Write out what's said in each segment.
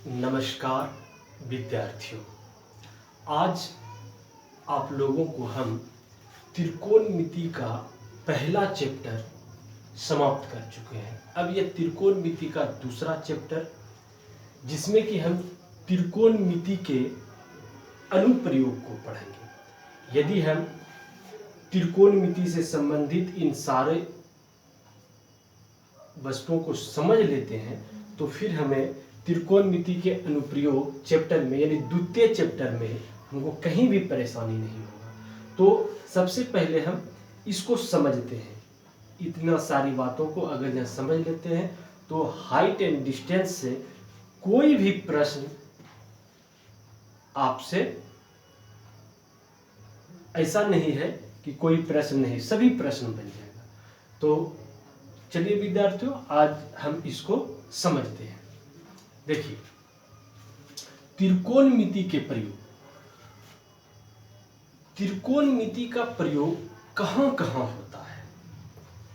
नमस्कार विद्यार्थियों। आज आप लोगों को हम त्रिकोणमिति का पहला चैप्टर समाप्त कर चुके हैं। अब यह त्रिकोणमिति का दूसरा चैप्टर, जिसमें कि हम त्रिकोणमिति के अनुप्रयोग को पढ़ेंगे। यदि हम त्रिकोणमिति से संबंधित इन सारे वस्तुओं को समझ लेते हैं तो फिर हमें त्रिकोणमिति के अनुप्रयोग चैप्टर में यानी द्वितीय चैप्टर में हमको कहीं भी परेशानी नहीं होगा। तो सबसे पहले हम इसको समझते हैं। इतना सारी बातों को अगर यह समझ लेते हैं तो हाइट एंड डिस्टेंस से कोई भी प्रश्न आपसे ऐसा नहीं है कि कोई प्रश्न नहीं, सभी प्रश्न बन जाएगा। तो चलिए विद्यार्थियों, आज हम इसको समझते हैं। देखिए, त्रिकोणमिति के प्रयोग, त्रिकोणमिति का प्रयोग कहां कहां होता है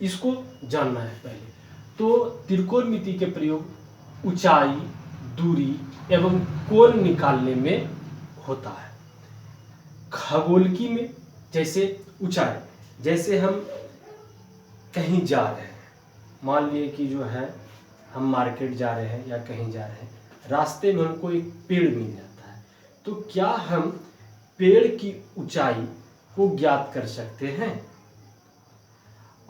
इसको जानना है पहले। तो त्रिकोणमिति के प्रयोग ऊंचाई, दूरी एवं कोण निकालने में होता है। खगोलकी में जैसे ऊंचाई, जैसे हम कहीं जा रहे हैं, मान लिए कि जो है हम मार्केट जा रहे हैं या कहीं जा रहे हैं, रास्ते में हमको एक पेड़ मिल जाता है, तो क्या हम पेड़ की ऊंचाई को ज्ञात कर सकते हैं?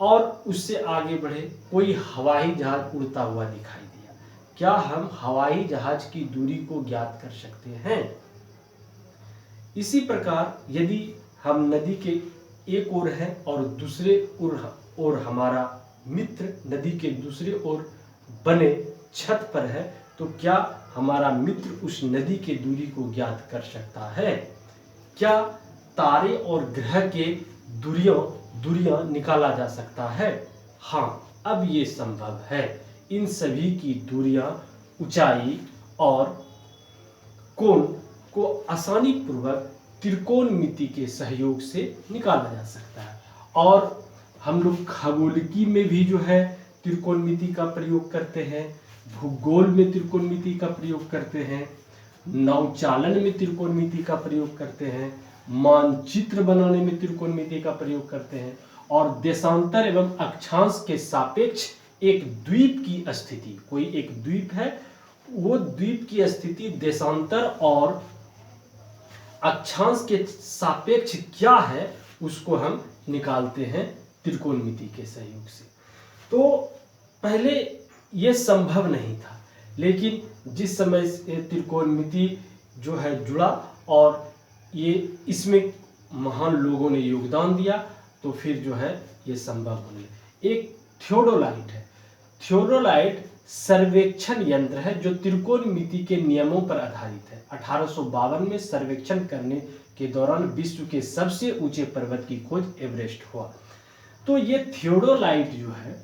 और उससे आगे बढ़े, कोई हवाई जहाज उड़ता हुआ दिखाई दिया, क्या हम हवाई जहाज की दूरी को ज्ञात कर सकते हैं? इसी प्रकार यदि हम नदी के एक ओर हैं और दूसरे ओर हमारा मित्र नदी के दूसरे ओर बने छत पर है, तो क्या हमारा मित्र उस नदी के दूरी को ज्ञात कर सकता है? क्या तारे और ग्रह के दूरियां निकाला जा सकता है? हाँ, अब ये संभव है। इन सभी की दूरियां, ऊंचाई और कोण को आसानी पूर्वक त्रिकोणमिति के सहयोग से निकाला जा सकता है। और हम लोग खगोलकी में भी जो है त्रिकोणमिति का प्रयोग करते हैं, भूगोल में त्रिकोणमिति का प्रयोग करते हैं, नौचालन में त्रिकोणमिति का प्रयोग करते हैं, मानचित्र बनाने में त्रिकोणमिति का प्रयोग करते हैं, और देशांतर एवं अक्षांश के सापेक्ष एक द्वीप की स्थिति, कोई एक द्वीप है, वो द्वीप की स्थिति देशांतर और अक्षांश के सापेक्ष क्या है उसको हम निकालते हैं त्रिकोणमिति के सहयोग से। तो पहले ये संभव नहीं था, लेकिन जिस समय त्रिकोणमिति जो है जुड़ा और ये इसमें महान लोगों ने योगदान दिया, तो फिर जो है ये संभव होने। एक थियोडोलाइट है। थियोडोलाइट सर्वेक्षण यंत्र है जो त्रिकोणमिति के नियमों पर आधारित है। 1852 में सर्वेक्षण करने के दौरान विश्व के सबसे ऊंचे पर्वत की खोज एवरेस्ट हुआ। तो ये थियोडोलाइट जो है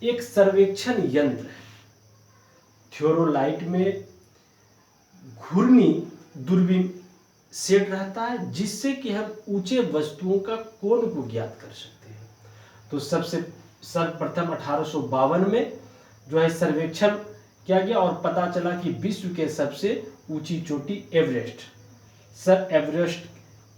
एक सर्वेक्षण यंत्र है। थियोडोलाइट में घूर्णी दूरबीन सेट रहता है, जिससे कि हम ऊंचे वस्तुओं का कोण को ज्ञात कर सकते हैं। तो सर्वप्रथम 1852 में जो है सर्वेक्षण किया गया और पता चला कि विश्व के सबसे ऊंची चोटी एवरेस्ट, सर एवरेस्ट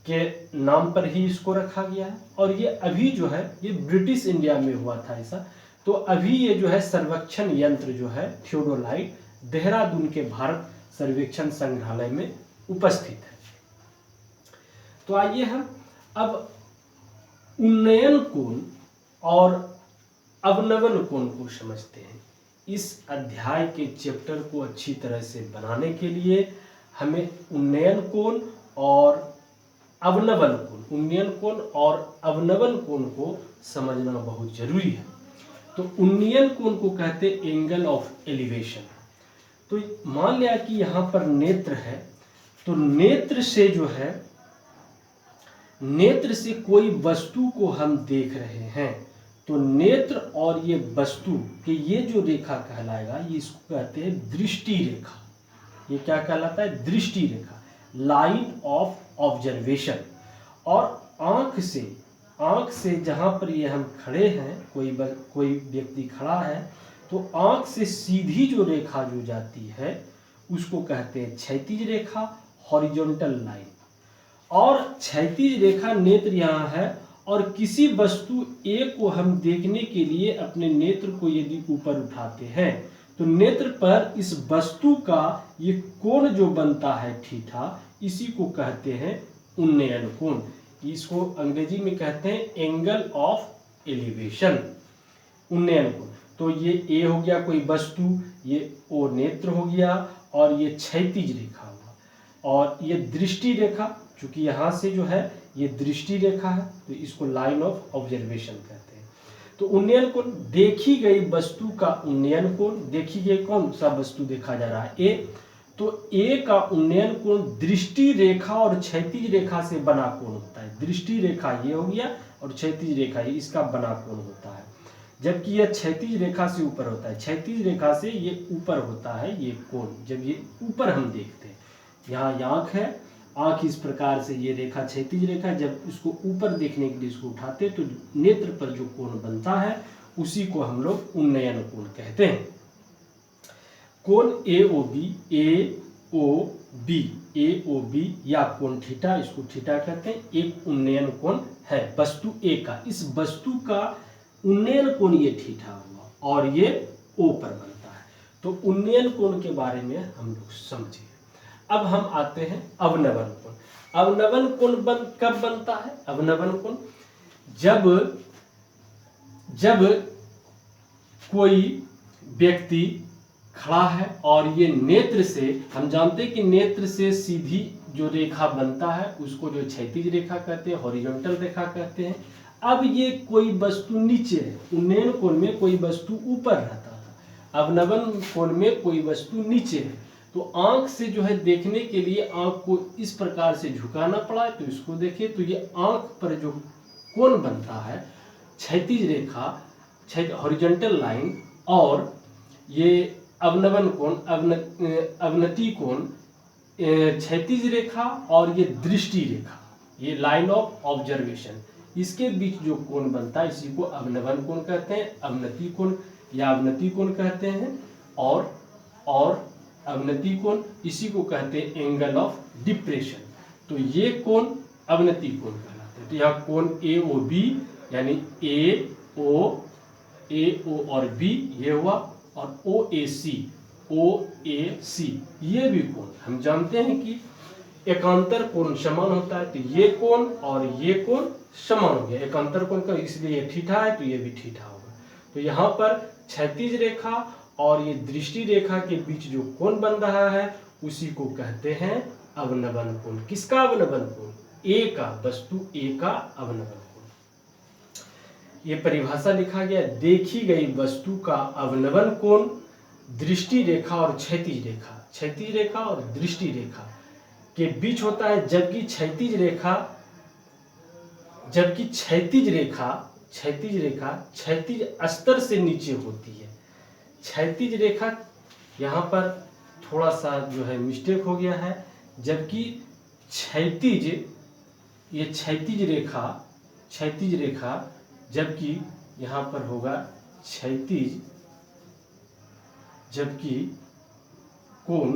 के नाम पर ही इसको रखा गया है। और ये अभी जो है ये ब्रिटिश इंडिया में हुआ था ऐसा। तो अभी ये जो है सर्वेक्षण यंत्र जो है थियोडोलाइट देहरादून के भारत सर्वेक्षण संग्रहालय में उपस्थित है। तो आइए हम अब उन्नयन कोण और अवनवन कोण को समझते हैं। इस अध्याय के चैप्टर को अच्छी तरह से बनाने के लिए हमें उन्नयन कोण और अवनवन कोण, उन्नयन कोण और अवनवन कोण को समझना बहुत जरूरी है। तो उन्नयन कोण को कहते हैं एंगल ऑफ एलिवेशन। तो मान लिया कि यहाँ पर नेत्र है, तो नेत्र से जो है, नेत्र से कोई वस्तु को हम देख रहे हैं, तो नेत्र और ये वस्तु के ये जो रेखा कहलाएगा, ये इसको कहते हैं दृष्टि रेखा। ये क्या कहलाता है? दृष्टि रेखा, लाइन ऑफ ऑब्जर्वेशन। और आंख से जहां पर ये हम खड़े हैं, कोई व्यक्ति खड़ा है, तो आंख से सीधी जो रेखा जो जाती है उसको कहते हैं क्षैतिज रेखा, हॉरिजॉन्टल लाइन। और क्षैतिज रेखा नेत्र यहाँ है, और किसी वस्तु ए को हम देखने के लिए अपने नेत्र को यदि ऊपर उठाते हैं तो नेत्र पर इस वस्तु का ये कोण जो बनता है थीटा, इसी को कहते हैं उन्नयन कोण। इसको अंग्रेजी में कहते हैं एंगल ऑफ एलिवेशन, उन्नयन कोण। तो ये ए हो गया कोई वस्तु, ये ओ नेत्र हो गया, और ये क्षैतिज रेखा हुआ, और ये दृष्टि रेखा, चूंकि यहाँ से जो है ये दृष्टि रेखा है तो इसको लाइन ऑफ ऑब्जर्वेशन कहते हैं। तो उन्नयन कोण, देखी गई वस्तु का उन्नयन कोण, देखी गई कौन सा वस्तु देखा जा रहा है, ए, तो ए का उन्नयन कोण दृष्टि रेखा और क्षैतिज रेखा से बना कोण होता है। दृष्टि रेखा ये हो गया और क्षैतिज रेखा ये, इसका बना कोण होता है, जबकि यह क्षैतिज रेखा से ऊपर होता है। क्षैतिज रेखा से ये ऊपर होता है ये कोण, जब ये ऊपर हम देखते हैं। यहाँ आँख है, आँख इस प्रकार से, ये रेखा क्षैतिज रेखा, जब इसको ऊपर देखने के लिए इसको उठाते तो नेत्र पर जो कोण बनता है उसी को हम लोग उन्नयन कोण कहते हैं। कोण ए ओ बी या कोण थीटा, इसको थीटा कहते हैं, एक उन्नयन कोण है वस्तु ए का। इस वस्तु का उन्नयन कोण ये थीटा हुआ और ये ओ पर बनता है। तो उन्नयन कोण के बारे में हम लोग समझे। अब हम आते हैं अवनवन कोण। अवनवन कोण कब बनता है? अवनवन कोण जब कोई व्यक्ति खड़ा है और ये नेत्र से, हम जानते हैं कि नेत्र से सीधी जो रेखा बनता है उसको जो क्षैतिज रेखा कहते हैं, हॉरिजॉन्टल रेखा कहते हैं। अब ये कोई वस्तु नीचे है, उन्नयन कोण में कोई वस्तु ऊपर रहता था, अवनवन कोण में कोई वस्तु नीचे है। तो आंख से जो है देखने के लिए आंख को इस प्रकार से झुकाना पड़ा, तो इसको देखिए तो ये आंख पर जो कोण बनता है क्षैतिज रेखा, हॉरिजॉन्टल लाइन, और ये अवनवन कोण, अवनति कोण, क्षैतिज रेखा और ये दृष्टि रेखा, ये लाइन ऑफ ऑब्जर्वेशन, इसके बीच जो कोण बनता है इसी को अवनवन कोण कहते हैं, अवनति कोण या अवनति कोण कहते हैं। और अवनति कोण इसी को कहते हैं एंगल ऑफ डिप्रेशन। तो ये कोण अवनति कोण कहलाते हैं। तो यहाँ कोण ए ओ बी यानी ए ओ और बी ये हुआ, और ओ ए सी ये भी कोण हम जानते हैं कि एकांतर कोण समान होता है। तो ये कोण और ये कोण समान हो गया एकांतर कोण का, इसलिए ये थीटा है तो ये भी थीटा होगा। तो यहाँ पर क्षैतिज रेखा और ये दृष्टि रेखा के बीच जो कोण बन रहा है उसी को कहते हैं अवनवन कोण। किसका अवनवन कोण? ए का, वस्तु ए का अवनवन कोण। ये परिभाषा लिखा गया, देखी गई वस्तु का अवनवन कोण दृष्टि रेखा और क्षैतिज रेखा और दृष्टि रेखा के बीच होता है, जबकि क्षैतिज रेखा क्षैतिज स्तर से नीचे होती है। क्षैतिज रेखा यहाँ पर थोड़ा सा जो है मिस्टेक हो गया है, जबकि क्षैतिज रेखा जबकि यहाँ पर होगा क्षैतिज, जबकि कोण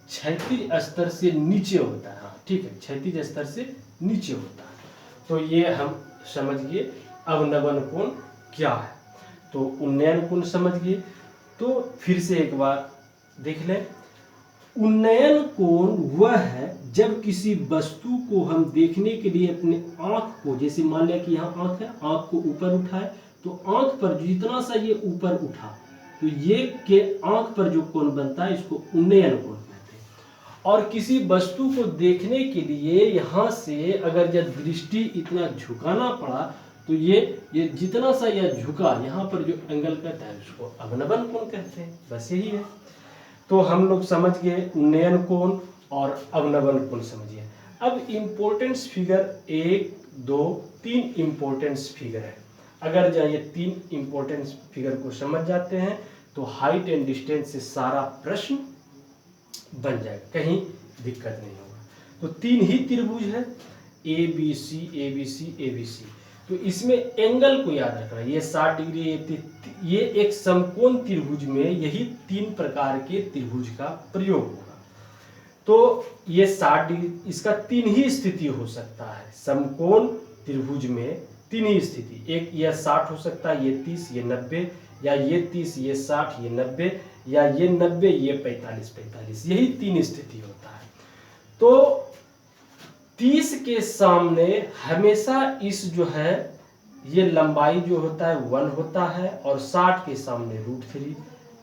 क्षैतिज स्तर से नीचे होता है। हाँ ठीक है, क्षैतिज स्तर से नीचे होता है। तो ये हम समझ गए अवनवन कोण क्या है। तो उन्नयन कोण समझ गए। तो फिर से एक बार देख लें, उन्नयन कोण वह है जब किसी वस्तु को हम देखने के लिए अपने आँख को, जैसे मान लिया कि यहाँ आँख है, आँख को ऊपर उठाए तो आँख पर जितना सा ये ऊपर उठा तो ये के आँख पर जो कोण बनता है इसको उन्नयन कोण कहते हैं। और किसी वस्तु को देखने के लिए यहाँ से अगर जब दृष्टि इतना झुकाना पड़ा तो ये जितना सा यह झुका, यहाँ पर जो एंगल कहता है उसको अवनवन कोण कहते हैं। बस यही है। तो हम लोग समझ गए उन्नयन कोण और अवनवन कोण समझिए। अब इम्पोर्टेंस फिगर 1, 2, 3 इम्पोर्टेंस फिगर है। अगर जो ये 3 इम्पोर्टेंस फिगर को समझ जाते हैं तो हाइट एंड डिस्टेंस से सारा प्रश्न बन जाएगा, कहीं दिक्कत नहीं होगा। तो 3 ही त्रिभुज है, ए बी सी। तो इसमें एंगल को याद रखना, ये 60 डिग्री, ये एक समकोण त्रिभुज में यही 3 प्रकार के त्रिभुज का प्रयोग होगा। तो ये 60 डिग्री, इसका 3 ही स्थिति हो सकता है समकोण त्रिभुज में, 3 ही स्थिति, एक यह 60 हो सकता है, ये 30 ये 90, या ये 30 ये 60 ये 90, या ये 90 ये 45, यही 3 स्थिति होता है। तो 30 के सामने हमेशा इस जो है ये लंबाई जो होता है 1 होता है, और 60 के सामने √3,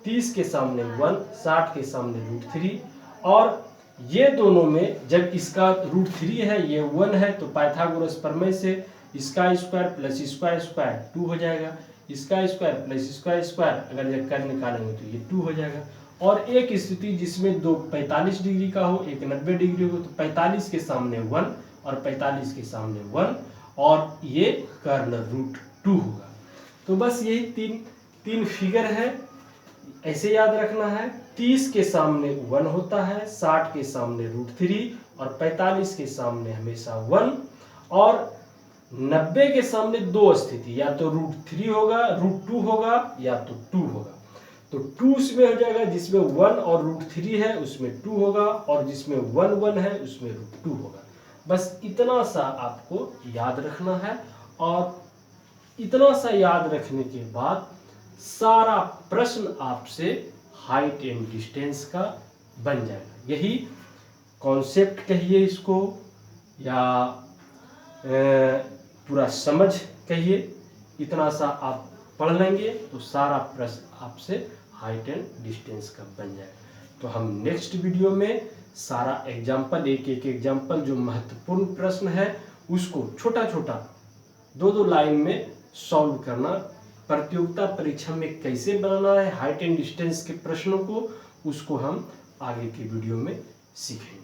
30 के सामने 1, 60 के सामने √3, और ये दोनों में जब इसका √3 है ये 1 है तो पाइथागोरस प्रमेय से इसका स्क्वायर प्लस इसका स्क्वायर 2 हो जाएगा, इसका स्क्वायर प्लस इसका स्क्वायर अगर जब कर निकालेंगे तो ये 2 हो जाएगा। और एक स्थिति जिसमें दो 45 डिग्री का हो, एक 90 डिग्री हो, तो 45 के सामने 1 और 45 के सामने 1, और ये कर्ण √2 होगा। तो बस यही तीन फिगर है, ऐसे याद रखना है। 30 के सामने 1 होता है, 60 के सामने √3 और 45 के सामने हमेशा 1, और 90 के सामने 2 स्थिति, या तो √3 होगा, √2 होगा, या तो 2 होगा। तो 2 उसमें हो जाएगा जिसमें 1 और √3 है उसमें 2 होगा, और जिसमें 1 1 है उसमें √2 होगा। बस इतना सा आपको याद रखना है, और इतना सा याद रखने के बाद सारा प्रश्न आपसे हाइट एंड डिस्टेंस का बन जाएगा। यही कॉन्सेप्ट कहिए इसको, या पूरा समझ कहिए, इतना सा आप पढ़ लेंगे तो सारा प्रश्न आपसे हाइट एंड डिस्टेंस का बन जाएगा। तो हम नेक्स्ट वीडियो में सारा एग्जाम्पल, एक एग्जाम्पल जो महत्वपूर्ण प्रश्न है उसको छोटा छोटा 2 लाइन में सॉल्व करना, प्रतियोगिता परीक्षा में कैसे बनाना है हाइट एंड डिस्टेंस के प्रश्नों को, उसको हम आगे की वीडियो में सीखेंगे।